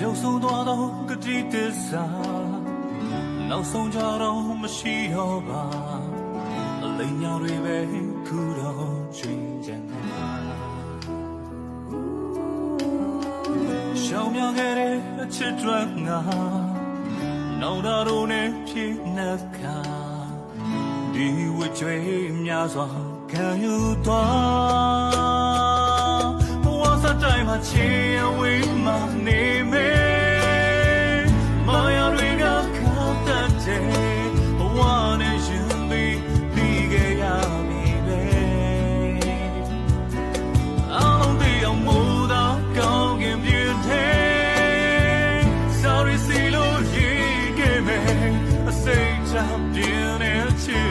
ပြုတ်ဆုံးသွားသောကတိသစ္စာနောက်ဆုံးကြတော့မရှိတော့ပါအလိမ်ညာတွေပဲခုတော့ချိန်ချင်တာရှောင်မြခဲ့တဲ့အချစ်တွေငါနောက်တော့နဲ့ဖြစ်နေခါဒီဝကြွေးများစွာခံယူသွားဘဝစတိုင်းမှာချင်ရဝေးမှနေမယ်မရတွေကခောက်တတ်တယ်ဘဝနဲ့ရှင်ပြီးခဲ့ရပြီပဲအောင်လုံးတရားမိုးသာကောင်းကင်ပြည့်တယ် Sorry စီလို့ရေးခဲ့မယ်အစိတ်ချပြင်းနေချစ်